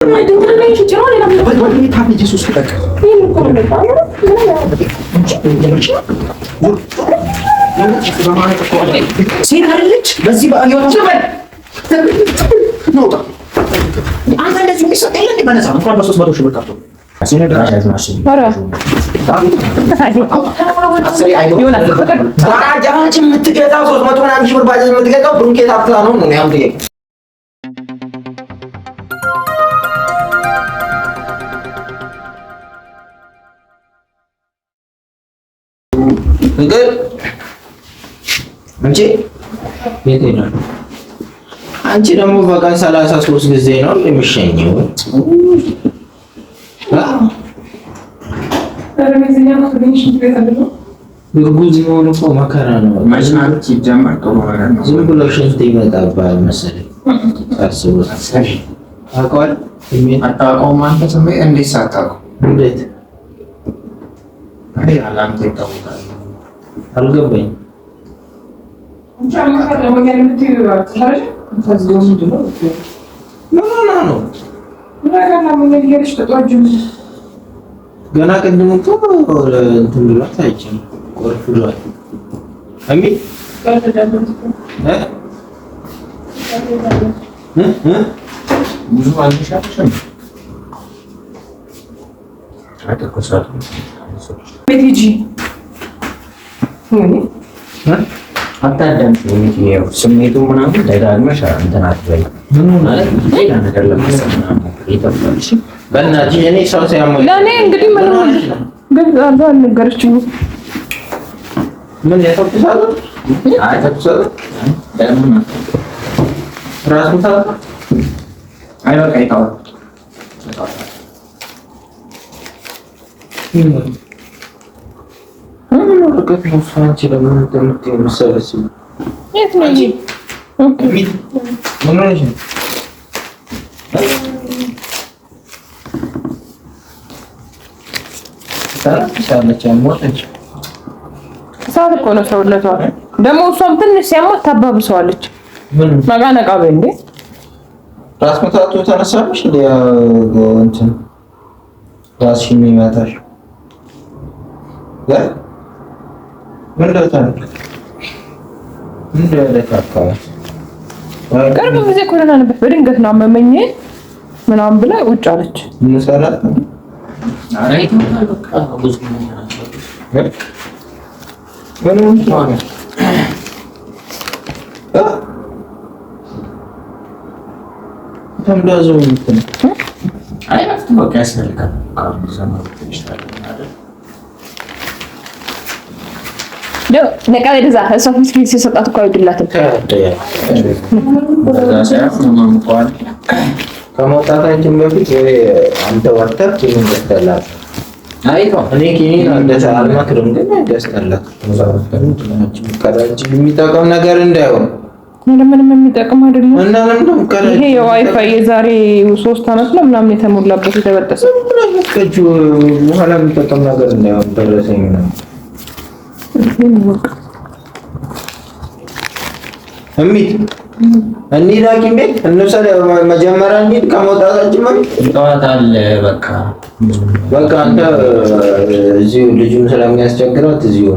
ما تدري ايش جرالي لما ولي تحب جيسوس كده سين هرلت بس بقى يوم نوضة أنا لازم يصير إيه اللي بنزعل نقول بس أصبروا شو بالكرتون عشان هذا عايز ماشي مرة أنا جاهز متجهز أوصل ما تقول أنا مش بربع جاهز متجهز أو برون كده أطلع نوم ونعم دي እንግዲህ አንቺ ደግሞ በቀን 33 ጊዜ ነው የሚሸኘው። እርጉዝ መሆን እኮ መከራ ነው። መሽናት ሲጀመር ጥሩ ነገር ነው። ዝም ብሎ ሽንት ይመጣባል መሰለኝ ሳስበው። አውቀዋል አታውቀውም አንተ ስሜ እንዴት ሳታውቀው እንዴት አይ አላንተ ይታወቃል አልገባኝ ገና ቅድም እኮ እንትን ብሏት አይቼም ቆርፍ ብሏት አሚ ብዙ አልሻሽም አትቆሳቱ ቤቲጂ አታዳምጪ የሚለው ስሜቱ ምናምን ደጋግመሽ እንትን አትበይ። ምን ማለት ሌላ ነገር ለማሰማት ይተፋልሽ። በእናትሽ እኔ ሰው ሲያሞኝ ለኔ እንግዲህ ምን ግን አንዱ አልነገረችም። ምን ያተኩሳሉ? አይ ተኩሳሉ። ለምን ራሱ ታውቃ አይ በቃ ይታው ወረቀት ነው ሳንቺ ለምን እንደምትይ መሰለሽ? የት ነው? ኦኬ ምን ነው? ታላቻለች አሞተች። ሳት እኮ ነው ሰውነቷ። ደግሞ እሷም ትንሽ ሲያሟት ታባብሰዋለች። ምን ነቃ በይ እንዴ! ራስ መታቱ ተነሳሽ እንዴ? እንትን ራስሽን የሚመታሽ ምን ለታንክ ቅርብ ጊዜ ኮሮና ነበር። በድንገት ነው አመመኝ ምናምን ብላ ውጭ አለች። ምን ሰራት አራይት ነው በቃ ብዙ ምንም ታውቃ ተምዳዙ እንትን አይ አፍት በቃ ያስፈልጋል ካሉ ዘመኑ ይችላል አይደል? ነቃ ወደዛ እሷ ምስኪን ሲሰጣት እኮ አይደላትም። ከመውጣታችን በፊት አንተ ወጣት ኪኒን ገዝተላት አይቶ እኔ ኪኒን እንደዛ አልመክርም፣ ግን ገዝተላት የሚጠቅም ነገር እንዳይሆን ምንም የሚጠቅም አይደለም። እና ለምን ከረጅ ይሄ የዋይፋይ የዛሬ 3 አመት ነው ምናምን የተሞላበት የተበጠሰ ከጁ በኋላ የሚጠቅም ነገር እንዳይሆን ደረሰኝ ነው። እሚት እንሂድ ሐኪም ቤት እንውሰድ። መጀመሪያ እንሂድ ከመውጣታችን በፊት ጠዋት አለ በቃ አንተ እዚሁ ልጁን ስለሚያስቸግራት እዚሁ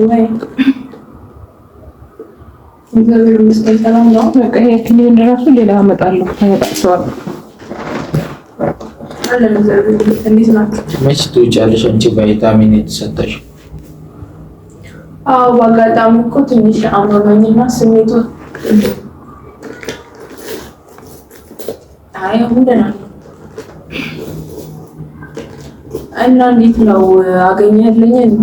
ወይ ይሄ ክሊን ራሱ ሌላ አመጣለሁ ተመጣጣው መች ትውጫለሽ አንቺ ቫይታሚን የተሰጠሽ? አዎ በአጋጣሚ እኮ ትንሽ አመመኝና ስሜቱ አይ ደህና ነው። እና እንዴት ነው አገኘህልኝ?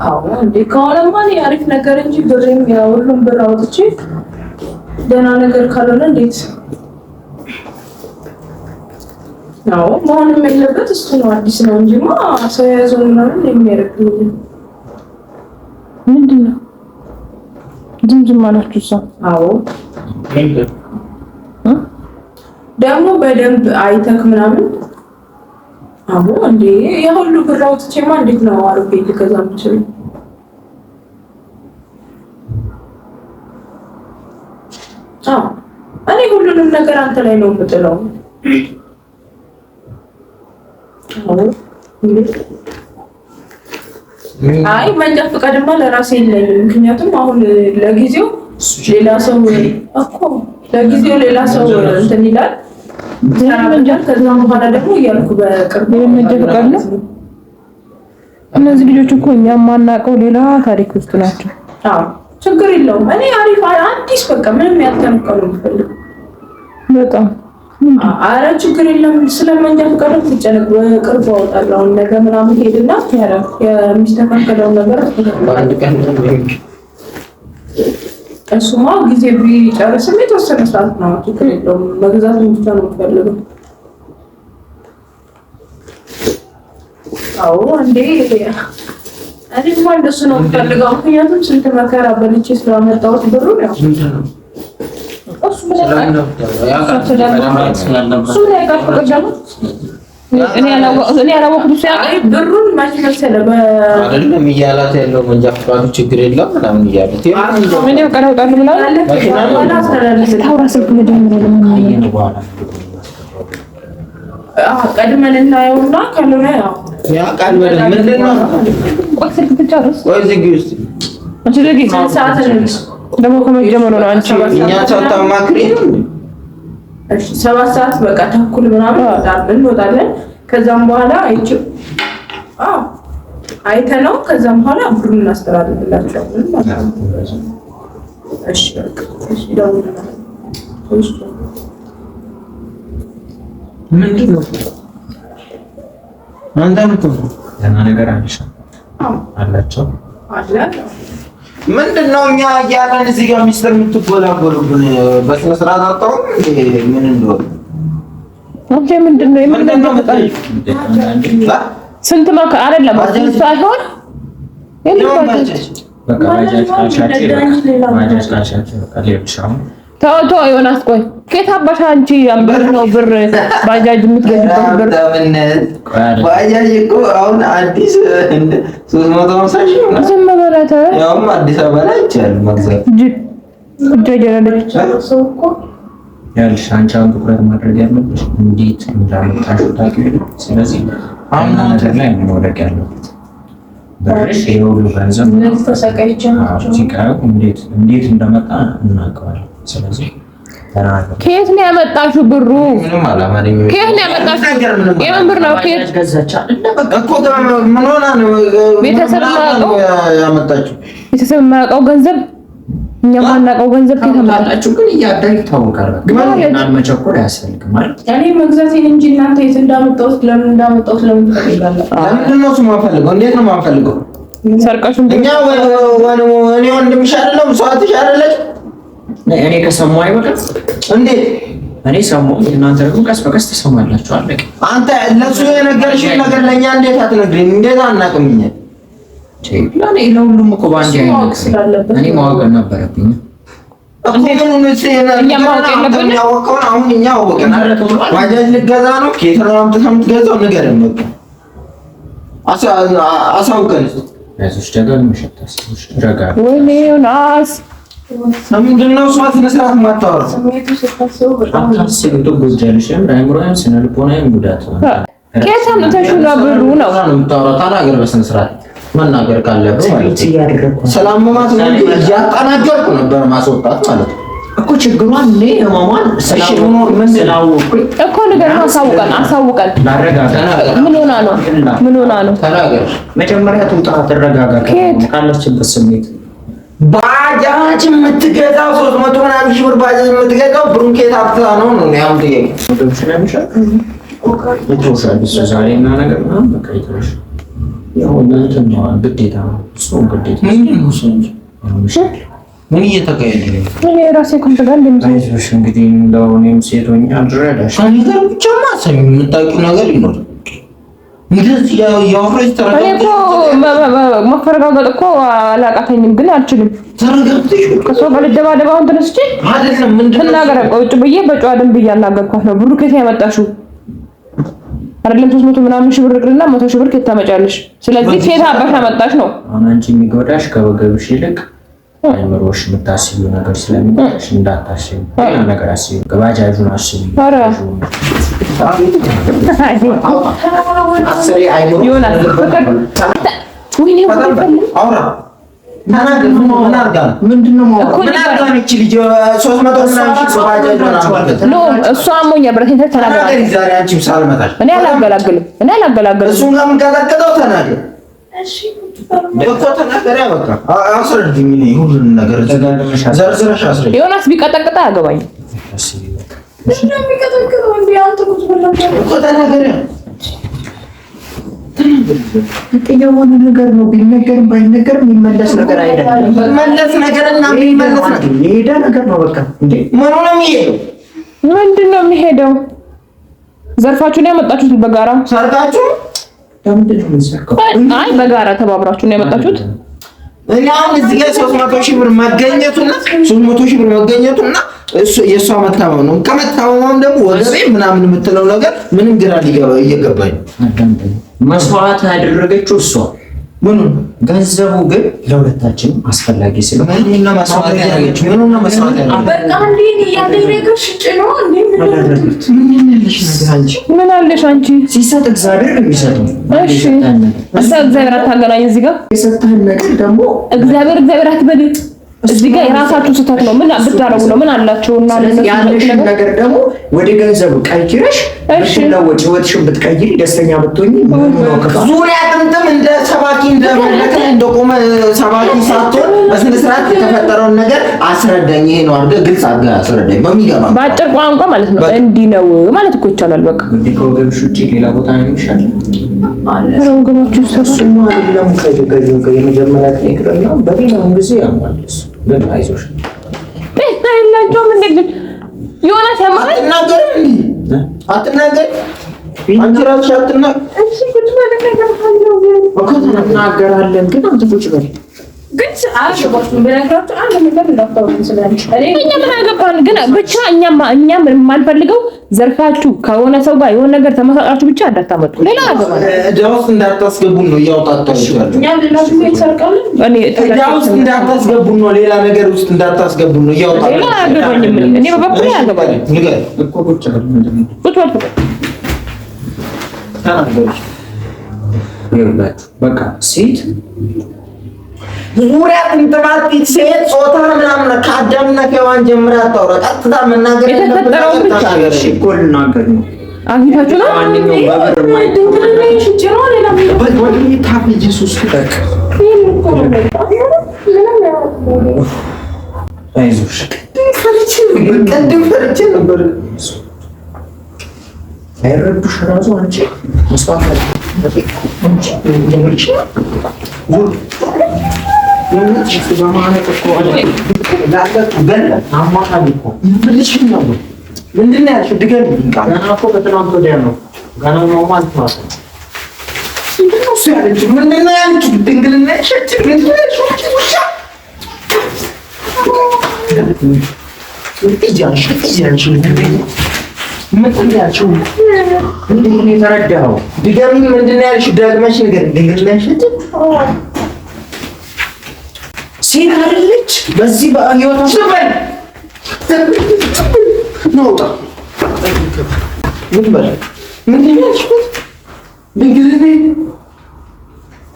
አዎ እንዴ ከሆነማ አሪፍ ነገር እንጂ ብሬም ያው ሁሉም ብር አውጥቼ ደህና ነገር ካልሆነ እንዴት ነው መሆንም የለበት። እሱ ነው አዲስ ነው እንጂማ ሰው ያዘውን ምናምን የሚያደርግልኝ ምንድን ነው? ዝም አላችሁ እሷ? አዎ ደግሞ በደንብ አይተክ ምናምን አዎ እንዴ የሁሉ ብር አውጥቼማ እንዴት ነው አሮጌ ልገዛ የምችለው? አዎ እኔ ሁሉ ሁሉንም ነገር አንተ ላይ ነው የምጥለው። አይ መንጃ ፈቃድማ ለራሴ የለኝም። ምክንያቱም አሁን ለጊዜው ሌላ ሰው እኮ ለጊዜው ሌላ ሰው እንትን ይላል መንጃ። ከዛ በኋላ ደግሞ እያልኩ በቅርቡ መንጃ ፈቃድ ነው። እነዚህ ልጆች እኮ እኛ የማናውቀው ሌላ ታሪክ ውስጥ ናቸው። አዎ ችግር የለውም። እኔ አሪፍ አዲስ በቃ ምንም ያልተነቀሉ ነው በጣም አረ ችግር የለም። ስለመንጃ ፈቃድ ትጨነቅ በቅርቡ አወጣለሁ። አሁን ነገ ምናምን ሄድና የሚስተካከለውን ነገር በአንድ ቀን እሱማ ጊዜ ቢጨርስም የተወሰነ ሰዓት ነው። ችግር የለውም። መግዛት ብቻ ነው የምፈልገው። አዎ እንዴ እኔማ እንደሱ ነው የምፈልገው። ምክንያቱም ስንት መከራ በልቼ ስላመጣሁት ብሩ ነው ብሩን መች መሰለህ አይደለም እያላት ያለው መንጃ ፈቃዱ ችግር የለም ምናምን እያሉት ቀድመን እናየውና ካልሆነ ያ ቃል ምንድን ነው? ደግሞ ከመጀመሩ ነው አንቺ እኛ ታማክሪ ነው። እሺ 7 ሰዓት በቃ ተኩል ምናምን እንወጣለን። ከዛም በኋላ አይተነው ከዛም በኋላ ብሩን እናስተላልፍላቸዋለን ማለት ነው። እሺ በቃ እሺ ደውልና ምንድን ነው አንተም እኮ ደህና ነገር አላቸው አለ ምንድን ነው እኛ እያለን እዚህ ጋር ሚስጥር የምትጎላጎሉብን በስነ ስርዓት አጣው ምን እንደሆነ አንቺ ምንድን ነው የምትነግረው? ስንት ማከ አይደለም ሳይሆን በቃ ባጃጅ ካልሻቸው በቃ ሌሎች አሁን ተው ዮናስ ቆይ ከየት አባሽ አንቺ አምበር ነው ብር ባጃጅ የምትገዥበት ብር ባጃጅ እኮ አሁን አዲስ 350 ሺህ ነው። ዝም በላት ያውም አዲስ አበባ ላይ ይቻላል መግዛት ጀጀረለች ያልሽ አንቺ አሁን ትኩረት ማድረግ ያለብሽ እንዴት እንዳመጣሽው ታውቂው። ስለዚህ አሁን ነገር ላይ መውደቅ ያለበት ብርሽ የሁሉ ገንዘብ እንዴት እንደመጣ እናውቀዋለን። ስለዚህ ከየት ነው ያመጣሽው ብሩ? ምንም አላማረኝ። ከየት ነው ያመጣሽው? የምን ብር ነው? ከየት እኮ ምን ሆና ነው ቤተሰብ ያመጣችው? ቤተሰብ የማያውቀው ገንዘብ እኛ ማናውቀው ገንዘብ ከየት አመጣችሁ? ግን እያደረ ይታወቃል። ግን መቸኮል አያስፈልግም ማለት እኔ መግዛቴን እንጂ እናንተ የት እንዳመጣሁት ለምን ትፈልጋላችሁ? ለምንድን ነው እሱ የማፈልገው? እንዴት ነው የማፈልገው? ሰርቀሽም እኛ እኔ ወንድምሽ አይደለም እሷ እህትሽ አይደለች? እኔ ከሰማሁ አይበቃም እንዴ? እኔ ሰማሁ፣ እናንተ ደግሞ ቀስ በቀስ ትሰማላችሁ። አለቀ። አንተ ለሱ የነገርሽኝ ነገር ለኛ እንዴት አትነግሪኝ? እንዴት አናውቅም እኛ? ለሁሉም እኮ በአንድ አይነት እኔ ማወቅ ነበረብኝ። አሁን እኛ አወቅን። ባጃጅ ልገዛ ነው ከየት ነው አምጥተህ የምትገዛው? ንገረን በቃ አሳውቀን። ወይኔ ዮናስ ምንድን ነው እሷ ስነ ስርዓት የማታወራው? ከየት አምጥተሽው ነው ብሩ ነው የምታወራው? ተናገር በስነ ስርዓት መናገር ካለብህ ማለት ነው። ሰላማት ነው እንጂ እያጠናገርኩ ነበር ማስወጣት ማለት ነው እኮ ችግሯን እኔ ህመሟን ስላወቅኩኝ እኮ ነገር አሳውቀን ምን ሆና ነው? ተናገር። መጀመሪያ ትውጣ፣ ትረጋጋ ካለችበት ስሜት። ባጃጅ የምትገዛው 300 ምናምን ሺህ ብር ባጃጅ የምትገዛው ብሩን ከየት አምጥታ ነው ነው ያው ዛሬ እና ነገር ምናምን በቃ ይተውሽ። ግዴታ ነው እሱ ግዴታ ምን እየተካሄደ ነው? እኔ ራሴ ኮንት ጋር እንደምታይሽ እንግዲህ እንደው እኔም ሴቶኛ ድረዳሽ ነገር ብቻ ማሰብ የምታውቂው ነገር ይኖር እንደዚህ ያወራሽ ተረጋግተሽ መፈረጋገጥ እኮ አላቃተኝም፣ ግን አልችልም። ተረጋግተሽ ከሷ ጋር ልደባደብ አሁን ተነስቼ አይደለም ምንድነው ተናገረ ቁጭ ብዬ በጨዋ ደንብ እያናገርኳት ነው። ብሩ ከየት ያመጣሽው? አይደለም 300 ምናምን ሺህ ብር ቅርና 100 ሺህ ብር ከየት ታመጫለሽ? ስለዚህ ከየት አባሽ አመጣሽ ነው። አሁን አንቺ የሚጎዳሽ ከወገብሽ ይልቅ አይምሮሽ የምታስቢው ነገር ስለሚመጣሽ እንዳታስቢ፣ ሌላ ነገር አስቢ። ባጃጁን አስቢ። እሷ አሞኛ ብረቴን ተናገራለች። እኔ አላገላግልም። እሱን ለምን ገለገለው? ተናገር እኮ ተናገር። ያበቃ አስረድኝ። ሁሉን ነገር ዘርዝረሽ አስረድኝ። ዮናስ ቢቀጠቅጣ አያገባኝም። የሆነ ነገር ነው። ቢነገርም ባይነገርም የሚመለስ ነገር አይደለም። የሚመለስ ነገርና የሚመለስ ነገር የሄደ ነገር ነው። በቃ እንዴ ምኑ ነው የሚሄደው? ምንድን ነው የሚሄደው? ዘርፋችሁን ያመጣችሁት በጋራ ሰርታችሁ ለምንድን ነው የምትሰርቀው? አይ በጋራ ተባብራችሁ ነው ያመጣችሁት። እኔ አሁን እዚህ ጋር 300 ሺህ ብር መገኘቱና እሱ የእሷ መታመም ነው። ከመታመም ደግሞ ወገቤ ምናምን የምትለው ነገር ምንም ግራ እየገባኝ መስዋዕት ያደረገችው እሷ ምኑ ገንዘቡ ግን ለሁለታችንም አስፈላጊ ስለሆነ ምንና መስዋዕት ያደረገችው ምኑና መስዋዕት ያደረገችው በቃ እንዴ ያደረገች ሽጭ ነው እንዴ ምን አለሽ አንቺ? ሲሰጥ እግዚአብሔር ነው የሚሰጠው። እሺ እግዚአብሔር አታገናኝ። እዚህ ጋር የሰጠህን ነገር ደግሞ እግዚአብሔር አትበል። እዚህ ጋር የራሳችሁ ስህተት ነው። ምን ብታረጉ ነው? ምን አላችሁና ያለሽን ነገር ደግሞ ወደ ገንዘቡ ቀይረሽ ብትለወጪ ህይወትሽን ብትቀይሪ ደስተኛ ብትሆኚ ዙሪያ ጥምጥም እንደ ሰባኪ እንደቆመ ሰባኪ ሳትሆን በስነ ስርዓት የተፈጠረውን ነገር አስረዳኝ። ይሄ ነው አድርገህ ግልጽ አድርገህ አስረዳኝ በሚገባ በአጭር ቋንቋ ማለት ነው። እንዲህ ነው ማለት እኮ ይቻላል። በቃ እንዲህ ከወገብሽ ውጪ ሌላ ቦታ ነው የሚሻል ወገባችሁ ሰሱማ አይደለም። የመጀመሪያ ቀን ይቅርና በሌላው ጊዜ ያማልስ ግን አይዞሽ የላቸውም። እንዴት ዮናስ ያማል አትናገር። አንቺ እራስሽ እናገራለን ግን አንተ ቁጭ በል ግን አያገባችሁም። በነገራችሁ አንድ ነገር እንዳታወሩ ስለዚህ እኛ ምን አገባን? ግን ብቻ እኛም የማንፈልገው ዘርፋችሁ ከሆነ ሰው ጋር የሆነ ነገር ተመሳጣችሁ ብቻ እንዳታመጡ። ሌላ አገባን እዳውስ እንዳታስገቡን ነው እያወጣጣችሁ ያለው። እኛ ሌላችሁ ይሰርቃለን። እዳውስ እንዳታስገቡን ነው ሌላ ነገር ውስጥ እንዳታስገቡን ነው እያወጣጣችሁ። ሌላ አገባኝም እኔ በበኩሌ አገባኝ። ንገር እኮ ቁጭ በል ምንድነው ቁጭ በል ተናገርሽ። ይኸውላችሁ በቃ ሴት ዙሪያ ጥንጥማት ሴት ጾታ ምናምን ከአዳምና ከሔዋን ጀምራ አታውራ። ቀጥታ መናገር የተፈጠረው ብቻ እሺ እኮ ልናገር ነው። አግኝታችሁ ነው ማንኛውም በብር ድንግልና ሽጭ ነው ሌላ ወደ ታፍ ኢየሱስ ተጠቅ አይዞሽ ቅድም ፈርቼ ነበር። አይረዱሽ ራሱ አንቺ መስዋዕት ምንድን ነው ያልሽው? ድገሚ። ገና እኮ ከትናንት ወዲያ ነው። ገና ነው ማለት ነው። ምንድን ነው እሱ ያለችው? ምንድን ነው ያለችው? ድንግልና ያልሽው ምንድን ነው ያልሽው? ምንድን ነው የተረዳኸው? ድገሚ። ምንድን ነው ያልሽው? ደግመሽ ንገሪኝ። ድንግልና ያልሽው ሴት አይደለች። በዚህ በህይወታችን ነውጣ ምን በል ምንድን ነው ያልሽው? ድንግልና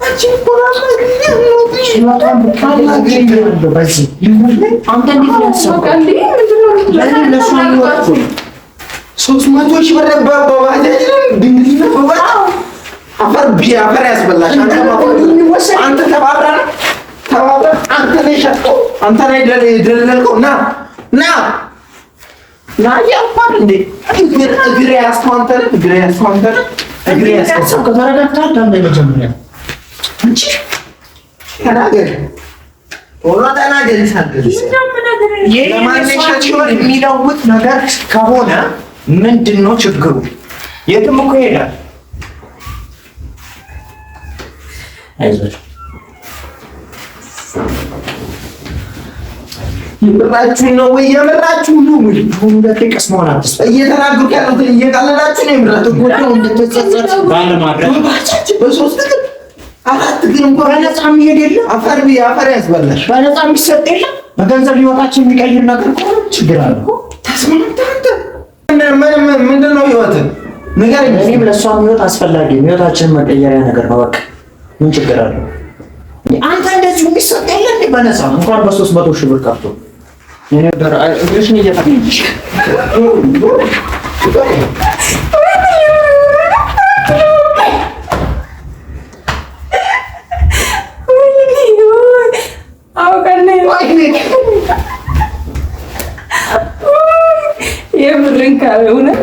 አንቺ ቆራማ አፈር ያስበላሽ አንተ ተባብረን አንተ ነህ የሸጥከው፣ አንተ ነህ የደለልከው። ና ያልኳት እንዴ እግሬ ያዝከው አንተ ነህ። እግሬ ያዝከው ከተረጋግተህ አዳምጠኝ መጀመሪያ። አንቺ ተናገር ቶሎ ተናገር። ለማንኛቸውን የሚለውጥ ነገር ከሆነ ምንድን ነው ችግሩ? የትም እኮ ይሄዳል። አይዞሽ የምራችሁ ነው ወይ? የምራችሁ ነው ወይ? ሁለት ቀስ መሆን አትስ እየተናገርኩ ያለሁት እየቀለላችሁ ነው። የምራችሁ ነው እንድትጸጸት ባለማድረግ በሶስት 4 ግን እንኳን በነፃ የሚሄድ የለም። አፈር ያስበላሽ። በነፃ የሚሰጥ የለም። በገንዘብ ህይወታችን የሚቀይር ነገር ከሆነ ችግር አለ። ተስማምተህ ምንድን ነው ህይወትን ንገረኝ። እኔም ለእሷም ህይወት አስፈላጊ ህይወታችንን መቀየሪያ ነገር ነው። በቃ ምን ችግር አለው? አንተ እንደዚህ የሚሰጥ የለ እንዴ? በነፃ እንኳን በ300 ሺህ ብር ቀርቶ እኔ ወደረ እግርሽን እየተቀየሽ የምርን ካለ እውነት